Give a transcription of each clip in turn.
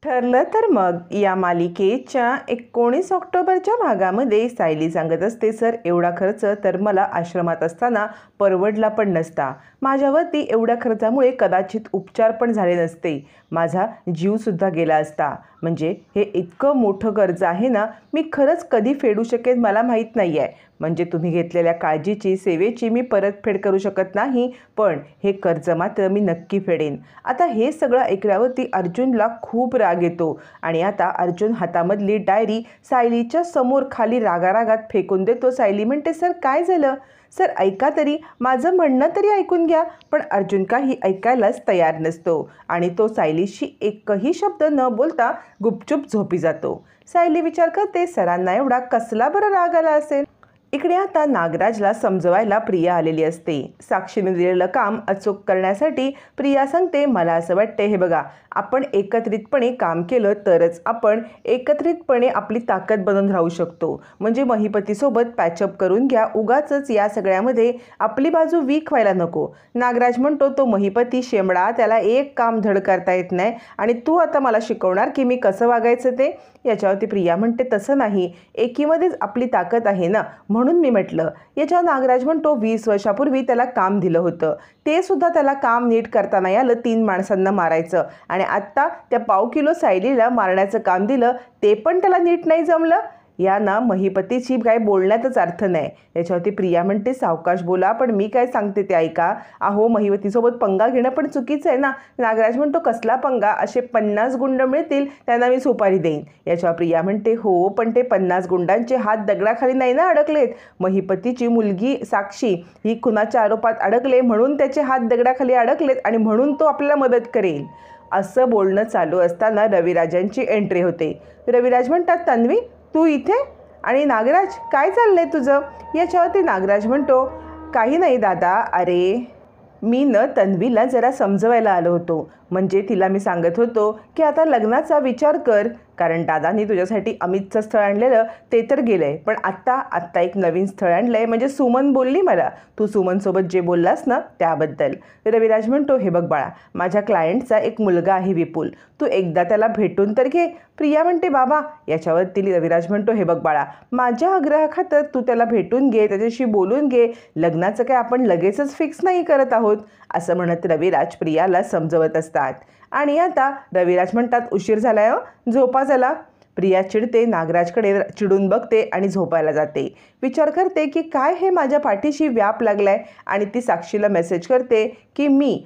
ठरलं तर मग या मालिकेच्या 19 ऑक्टोबरच्या भागामध्ये सायली सांगत असते, सर एवढा खर्च तर मला आश्रमात असताना परवडला पण नसता. माझ्यावरती एवढ्या खर्चामुळे कदाचित उपचार पण झाले नसते. माझा जीवसुद्धा गेला असता. म्हणजे हे इतकं मोठं कर्ज आहे ना, मी खरंच कधी फेडू शकेन मला माहीत नाही आहे. म्हणजे तुम्ही घेतलेल्या काळजीची, सेवेची मी परतफेड करू शकत नाही, पण हे कर्ज मात्र मी नक्की फेडेन. आता हे सगळं ऐकल्यावरती अर्जुनला खूप राग येतो आणि आता अर्जुन हातामधली डायरी सायलीच्या समोर खाली रागारागात फेकून देतो. सायली म्हणते, सर काय झालं? सर ऐका तरी, माझं म्हणणं तरी ऐकून घ्या. पण अर्जुन काही ऐकायलाच तयार नसतो आणि तो सायलीशी एकही शब्द न बोलता गुपचूप झोपी जातो. सायली विचार करते, सरांना एवढा कसला बरं राग आला असेल. इकडे आता नागराजला समजवायला प्रिया आलेली असते. साक्षीने दिलेलं काम अचूक करण्यासाठी प्रिया सांगते, मला असं वाटते, हे बघा, आपण एकत्रितपणे काम केलं तरच आपण एकत्रितपणे आपली ताकद बनवून राहू शकतो. म्हणजे महिपतीसोबत पॅचअप करून घ्या, उगाचच या सगळ्यामध्ये आपली बाजू वीक व्हायला नको. नागराज म्हणतो, तो महिपती शेंबडा, त्याला एक काम धड करता येत नाही आणि तू आता मला शिकवणार की मी कसं वागायचं ते. याच्यावरती प्रिया म्हणते, तसं नाही, एकीमध्येच आपली ताकद आहे ना, म्हणून मी म्हटलं. याच्यावर नागराज म्हणतो, 20 वर्षापूर्वी त्याला काम दिलं होतं, ते सुद्धा त्याला काम नीट करता नाही आलं, 3 माणसांना मारायचं, आणि आत्ता त्या पाव किलो सायलीला मारण्याचं काम दिलं, ते पण त्याला नीट नाही जमलं. या ना महिपतीची काय बोलण्यातच अर्थ नाही. याच्यावरती प्रिया म्हणते, सावकाश बोला, पण मी काय सांगते ते ऐका. अहो, महिपतीसोबत पंगा घेणं पण चुकीचं आहे ना. नागराज म्हणतो, कसला पंगा? असे 50 गुंड मिळतील, त्यांना मी सुपारी देईन. याच्यावर प्रिया म्हणते, हो, पण ते 50 गुंडांचे हात दगडाखाली नाही ना अडकलेत. महिपतीची मुलगी साक्षी ही खुनाच्या आरोपात अडकले म्हणून त्याचे हात दगडाखाली अडकलेत आणि म्हणून तो आपल्याला मदत करेल. असं बोलणं चालू असताना रविराजांची एंट्री होते. रविराज म्हणतात, तन्वी तू इथे? आणि नागराज, काय चाललंय तुझं? याच्यावरती नागराज म्हणतो, काही नाही दादा, अरे मी तन्वीला जरा समजवायला आलो होतो. म्हणजे तिला मी सांगत होतो की आता लग्नाचा विचार कर, कारण दादांनी तुझ्यासाठी अमितचं स्थळ आणलेलं ते तर गेलं आहे, पण आत्ता एक नवीन स्थळ आणलं आहे. म्हणजे सुमन बोलली मला, तू सुमनसोबत जे बोललास ना त्याबद्दल. रविराज म्हणतो, हे बघ बाळा, माझ्या क्लायंटचा एक मुलगा आहे विपुल, तू एकदा त्याला भेटून तर घे. प्रिया म्हणते, बाबा. याच्यावरती रविराज म्हणतो, हे बघ बाळा, माझ्या आग्रहाखातर तू त्याला भेटून घे, त्याच्याशी बोलून घे, लग्नाचं काय आपण लगेचच फिक्स नाही करत आहोत, असं म्हणत रविराज प्रियाला समजवत असतात. आणि आता रविराज म्हणतात, उशीर झालाय हो, झोपा चला. प्रिया चिडते, नागराजकडे चिडून बघते आणि झोपायला जाते. विचार करते की काय हे माझ्या पाठीशी व्याप लागलाय, आणि ती साक्षीला मेसेज करते की मी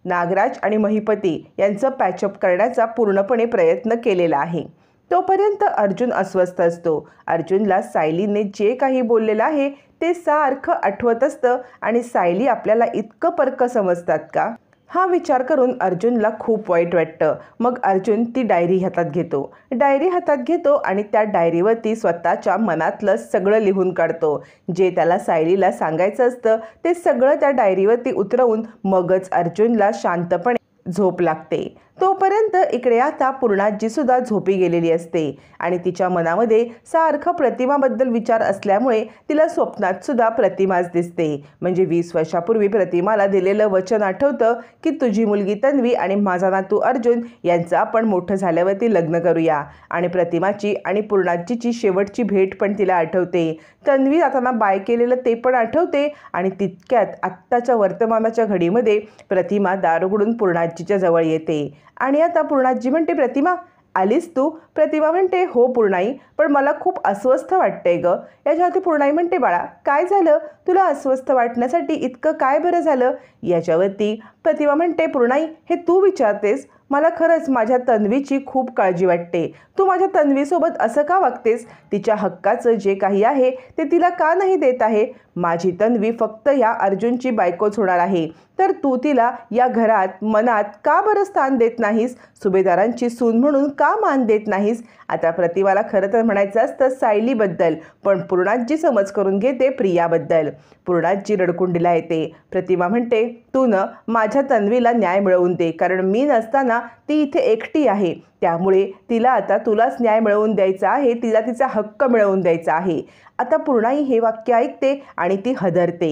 नागराज आणि महिपती यांचं पॅचअप करण्याचा पूर्णपणे प्रयत्न केलेला आहे. तोपर्यंत अर्जुन अस्वस्थ असतो. अर्जुनला सायलीने जे काही बोललेलं आहे ते सारखं आठवत असतं आणि सायली आपल्याला इतकं परक समजतात का, हा विचार करून अर्जुनला खूप वाईट वाटतं. मग अर्जुन ती डायरी हातात घेतो आणि त्या डायरीवरती स्वतःच्या मनातलं सगळं लिहून काढतो. जे त्याला सायलीला सांगायचं असतं ते सगळं त्या डायरीवरती उतरवून मगच अर्जुनला शांतपणे झोप लागते. तोपर्यंत इकडे आता पूर्णाजीसुद्धा झोपी गेलेली असते आणि तिच्या मनामध्ये सारखं प्रतिमाबद्दल विचार असल्यामुळे तिला स्वप्नातसुद्धा प्रतिमाच दिसते. म्हणजे 20 वर्षापूर्वी प्रतिमाला दिलेलं वचन आठवतं की तुझी मुलगी तन्वी आणि माझा नातू अर्जुन यांचं आपण मोठं झाल्यावरती लग्न करूया. आणि प्रतिमाची आणि पूर्णाजीची शेवटची भेट पण तिला आठवते. तन्वी जाताना बाय केलेलं ते पण आठवते. आणि तितक्यात आत्ताच्या वर्तमानाच्या घडीमध्ये प्रतिमा दार उघडून पूर्णाजीच्या जवळ येते. आणि आता पूर्णाजी म्हणते, प्रतिमा आलीस तू? प्रतिमा म्हणते, हो पूर्णाई, पण मला खूप अस्वस्थ वाटतंय ग. याच्यावरती पूर्णाई म्हणते, बाळा काय झालं? तुला अस्वस्थ वाटण्यासाठी इतकं काय बरं झालं? याच्यावरती प्रतिमा म्हणते, पूर्णाई हे तू विचारतेस? मला खरंच माझ्या तन्वीची खूप काळजी वाटते. तू माझ्या तन्वीसोबत असं का वागतेस? तिच्या हक्काचं जे काही आहे ते तिला का नाही देत आहे? माझी तन्वी फक्त या अर्जुनची बायकोच होणार आहे, तर तू तिला या घरात मनात का बरं स्थान देत नाहीस? सुभेदारांची सून म्हणून का मान देत नाहीस? आता प्रतिमाला खरं तर म्हणायचं असतं सायलीबद्दल, पण पूर्णाजी समज करून घेते प्रियाबद्दल. पूर्णाजी रडकुंडीला येते. प्रतिमा म्हणते, तू माझ्या तन्वीला न्याय मिळवून दे, कारण मी नसताना ती इथे एकटी आहे, त्यामुळे तिला आता तुलाच न्याय मिळवून द्यायचा आहे, तिला तिचा हक्क मिळवून द्यायचा आहे. आता पूर्णाई हे वाक्य ऐकते आणि ती हदरते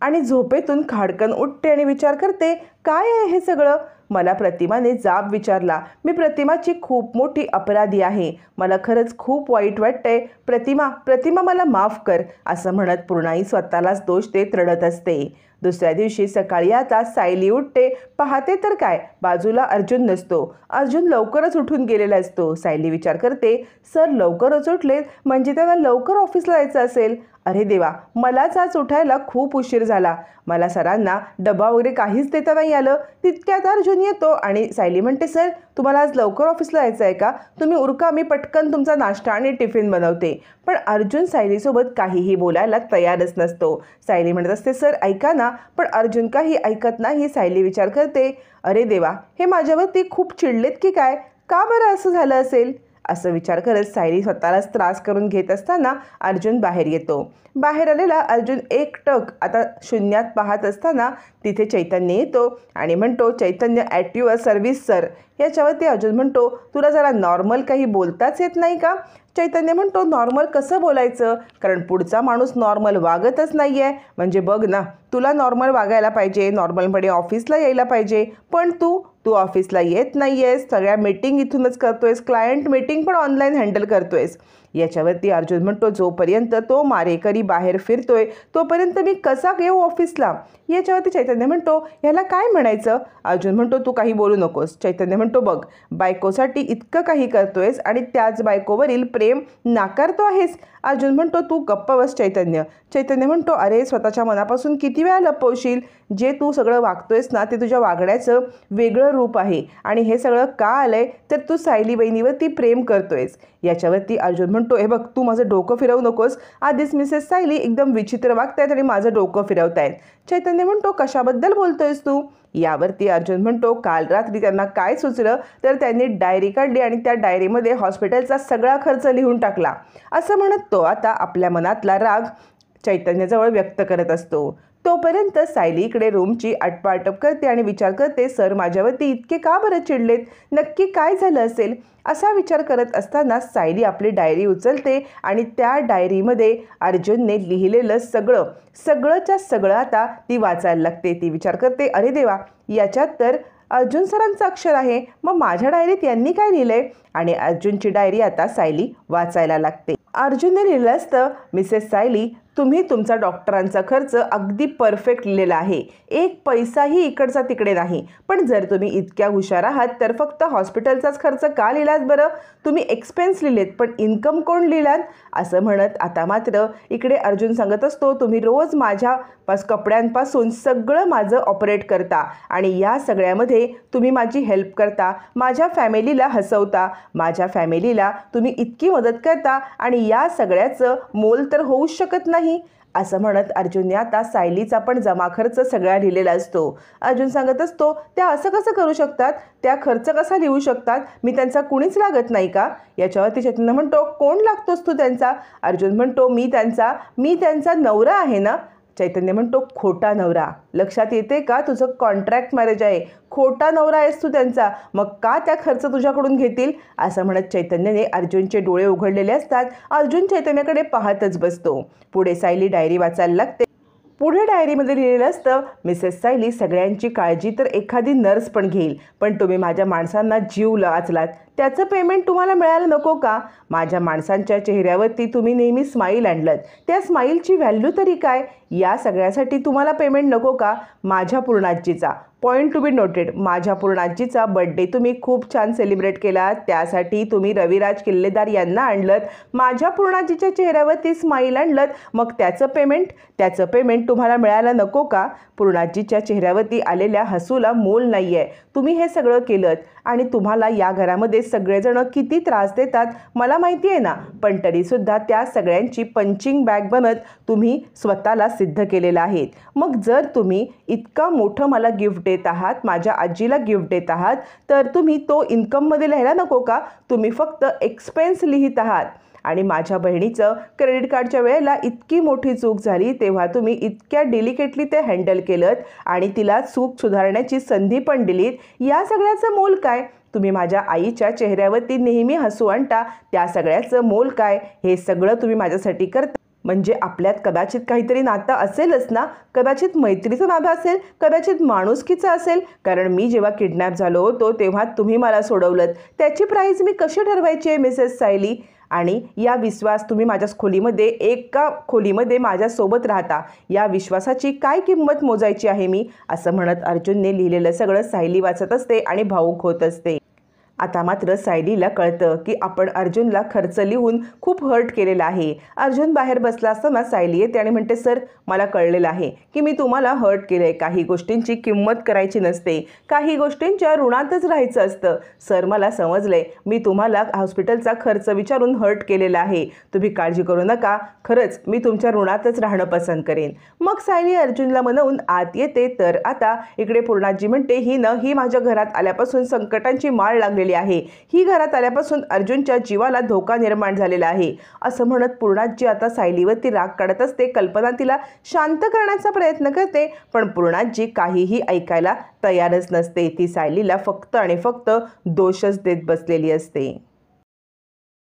आणि झोपेतून खाडकन उठते आणि विचार करते, काय आहे हे सगळं? मला प्रतिमाने जाब विचारला. मी प्रतिमाची खूप मोठी अपराधी आहे. मला खरंच खूप वाईट वाटतंय. प्रतिमा मला माफ कर, असं म्हणत पूर्णाई स्वतःलाच दोष देत रडत असते. दुसऱ्या दिवशी सकाळी आता सायली उठते. पाहते तर काय, बाजूला अर्जुन नसतो. अर्जुन लवकरच उठून गेलेला असतो. सायली विचार करते, सर लवकरच उठलेत म्हणजे त्यांना लवकर ऑफिसला जायचं असेल. अरे देवा, मलाच आज उठायला खूप उशीर झाला. मला सरांना डबा वगैरे काहीच देता नाही आलं. तितक्यात अर्जुन येतो आणि सायली म्हणते, सर तुम्हाला आज लवकर ऑफिसला जायचं आहे का? तुम्ही उरका, मी पटकन तुमचा नाश्ता आणि टिफिन बनवते. पण अर्जुन सायलीसोबत काहीही बोलायला तयारच नसतो. सायली म्हणत असते, सर ऐका ना. पण अर्जुन काही ऐकत नाही. सायली विचार करते, अरे देवा, हे माझ्यावरती खूप चिडलेत की काय? का बरं असं झालं असेल? असं विचार करत सायली स्वतःलाच त्रास करून घेत असताना अर्जुन बाहेर येतो. बाहेर आलेला अर्जुन एकटक आता शून्यात पाहत असताना तिथे चैतन्य येतो आणि म्हणतो, चैतन्य ॲट युअर सर्व्हिस सर. याच्यावरती अर्जुन म्हणतो, तुला जरा नॉर्मल काही बोलताच येत नाही का? चैतन्य म्हणतो, नॉर्मल कसं बोलायचं? कारण पुढचा माणूस नॉर्मल वागतच नाही आहे. म्हणजे बघ ना, तुला नॉर्मल वागायला पाहिजे, नॉर्मलपणे ऑफिसला यायला पाहिजे, पण तू ऑफिसला येत नाही आहेस. सगळ्या मीटिंग इथूनच करतोयस, क्लायंट मीटिंग पण ऑनलाईन हँडल करतोयस. याच्यावरती अर्जुन म्हणतो, जोपर्यंत तो मारेकरी बाहेर फिरतोय तोपर्यंत मी कसा येऊ ऑफिसला? याच्यावरती चैतन्य म्हणतो, ह्याला काय म्हणायचं? अर्जुन म्हणतो, तू काही बोलू नकोस. चैतन्य म्हणतो, बघ, बायकोसाठी इतकं काही करतोयस आणि त्याच बायकोवरील प्रेम नाकारतो आहेस. अर्जुन म्हणतो, तू गप्प बस चैतन्य. चैतन्य म्हणतो, अरे स्वतःच्या मनापासून किती वेळा लपवशील? जे तू सगळं वागतोयस ना, ते तुझ्या वागण्याचं वेगळं रूप आहे. आणि हे सगळं का आलंय तर तू सायली बहिणीवरती प्रेम करतोयस. याच्यावरती अर्जुन म्हणतो, हे बघ, तू माझं डोकं फिरवू नकोस. आधीच मिसेस सायली एकदम विचित्र वागतायत आणि माझं डोकं फिरवतायत. चैतन्य म्हणतो, कशाबद्दल बोलतोयस तू? यावरती अर्जुन म्हणतो, काल रात्री त्यांना काय सुचलं तर त्यांनी डायरी काढली आणि त्या डायरीमध्ये हॉस्पिटलचा सगळा खर्च लिहून टाकला. असं म्हणत तो आता आपल्या मनातला राग चैतन्याजवळ व्यक्त करत असतो. तोपर्यंत सायली इकडे रूमची आटपाटप करते आणि विचार करते, सर माझ्यावरती इतके का बरं चिडलेत? नक्की काय झालं असेल? असा विचार करत असताना सायली आपली डायरी उचलते आणि त्या डायरीमध्ये अर्जुनने लिहिलेलं सगळंच्या सगळं आता ती वाचायला लागते. ती विचार करते, अरे देवा, याच्यात तर अर्जुन सरांचं अक्षर आहे. मग माझ्या डायरीत यांनी काय लिहिलंय? आणि अर्जुनची डायरी आता सायली वाचायला लागते. अर्जुनने लिहिलं असतं, मिसेस सायली, तुम्ही तुमचा डॉक्टरांचा खर्च अगदी परफेक्ट लिहिलेला आहे. एक पैसाही इकडचा तिकडे नाही. पण जर तुम्ही इतक्या हुशार आहात तर फक्त हॉस्पिटलचाच खर्च का लिहिलात बरं? तुम्ही एक्सपेन्स लिहिलेत पण इन्कम कोण लिहिलात? असं म्हणत आता मात्र इकडे अर्जुन सांगत असतो, तुम्ही रोज माझ्या कपड्यांपासून सगळं माझं ऑपरेट करता आणि या सगळ्यामध्ये तुम्ही माझी हेल्प करता, माझ्या फॅमिलीला हसवता, माझ्या फॅमिलीला तुम्ही इतकी मदत करता आणि या सगळ्याचं मोल तर होऊच शकत नाही. असं म्हणत अर्जुनने आता सायलीचा पण जमा खर्च सगळा लिहिलेला असतो. अर्जुन सांगत असतो, त्या असं कसं करू शकतात? त्या खर्च कसा लिहू शकतात? मी त्यांचा कुणीच लागत नाही का? याच्यावरती चैतन्य म्हणतो, कोण लागतोस तू त्यांचा? अर्जुन म्हणतो, मी त्यांचा नवरा आहे ना. चैतन्य म्हणतो, खोटा नवरा. लक्षात येते का? तुझं कॉन्ट्रॅक्ट मॅरेज आहे. खोटा नवरा आहेस तू त्यांचा. मग का त्या खर्च तुझ्याकडून घेतील? असं म्हणत चैतन्यने अर्जुनचे डोळे उघडलेले असतात. अर्जुन चैतन्याकडे पाहतच बसतो. पुढे सायली डायरी वाचायला लागते. पुढे डायरीमध्ये लिहिलेलं असतं, मिसेस सायली, सगळ्यांची काळजी तर एखादी नर्स पण घेईल, पण तुम्ही माझ्या माणसांना जीव वाचलात. त्याचं पेमेंट तुम्हाला मिळालं नको का? माझ्या माणसांच्या चेहऱ्यावरती तुम्ही नेहमी स्माईल आणलं. त्या स्माईलची व्हॅल्यू तरी काय? या सगळ्यासाठी तुम्हाला पेमेंट नको का? माझ्या पूर्णाजीचा पॉईंट टू बी नोटेड, माझ्या पूर्णाजीचा बड्डे तुम्ही खूप छान सेलिब्रेट केला. त्यासाठी तुम्ही रविराज किल्लेदार यांना आणलं. माझ्या पूर्णाजीच्या चेहऱ्यावरती स्माईल आणलं. मग त्याचं पेमेंट तुम्हाला मिळालं नको का? पूर्णाजीच्या चेहऱ्यावरती आलेल्या हसूला मोल नाही आहे. तुम्ही हे सगळं केलं आणि तुम्हाला या घरामध्ये सगळेजण किती त्रास देतात मला माहिती आहे ना. पण तरीसुद्धा त्या सगळ्यांची पंचिंग बॅग बनत तुम्ही स्वतःला सिद्ध केलेलं आहे. मग जर तुम्ही इतका मोठं मला गिफ्ट देत आहात, माझ्या आजीला गिफ्ट देत आहात, तर तुम्ही तो इन्कममध्ये लिहायला नको का? तुम्ही फक्त एक्सपेन्स लिहित आहात. आणि माझ्या बहिणीचं क्रेडिट कार्डच्या वेळेला इतकी मोठी चूक झाली तेव्हा तुम्ही इतक्या डेलिकेटली ते हँडल केलं आणि तिला चूक सुधारण्याची संधी पण दिलीत. या सगळ्याचं मोल काय? तुम्ही माझ्या आईच्या चेहऱ्यावरती नेहमी हसू आणता. त्या सगळ्याचं मोल काय? हे सगळं तुम्ही माझ्यासाठी करता. म्हणजे आपल्यात कदाचित काहीतरी नातं असेलच ना, कदाचित मैत्रीचं नातं असेल, कदाचित माणुसकीचं असेल. कारण मी जेव्हा किडनॅप झालो होतो तेव्हा तुम्ही मला सोडवलंत. त्याची प्राईज मी कशी ठरवायची आहे मिसेस सायली? आणि या विश्वास तुम्ही माझ्या खोलीमध्ये एका खोलीमध्ये माझ्यासोबत राहता, या विश्वासाची काय किंमत मोजायची आहे मी? असं म्हणत अर्जुनने लिहिलेलं सगळं सायली वाचत असते आणि भावूक होत असते. आता मात्र सायलीला कळतं की आपण अर्जुनला खर्च लिहून खूप हर्ट केलेला आहे. अर्जुन बाहेर बसला असताना सायली येते आणि म्हणते, सर मला कळलेलं आहे की मी तुम्हाला हर्ट केलं आहे. काही गोष्टींची किंमत करायची नसते, काही गोष्टींच्या ऋणातच राहायचं असतं. सर मला समजलंय, मी तुम्हाला हॉस्पिटलचा खर्च विचारून हर्ट केलेला आहे. तुम्ही काळजी करू नका, खरंच मी तुमच्या ऋणातच राहणं पसंत करेन. मग सायली अर्जुनला म्हणून आत येते. तर आता इकडे पूर्णाजी म्हणते, ही माझ्या घरात आल्यापासून संकटांची माळ लागलेली आहे. ही घरात आल्यापासून अर्जुनच्या जीवाला धोका निर्माण झालेला आहे. असं म्हणत पूर्णाजी आता सायलीवरती राग काढत असते. कल्पना तिला शांत करण्याचा प्रयत्न करते, पण पूर्णाजी काहीही ऐकायला तयारच नसते. ती सायलीला फक्त आणि फक्त दोषच देत बसलेली असते.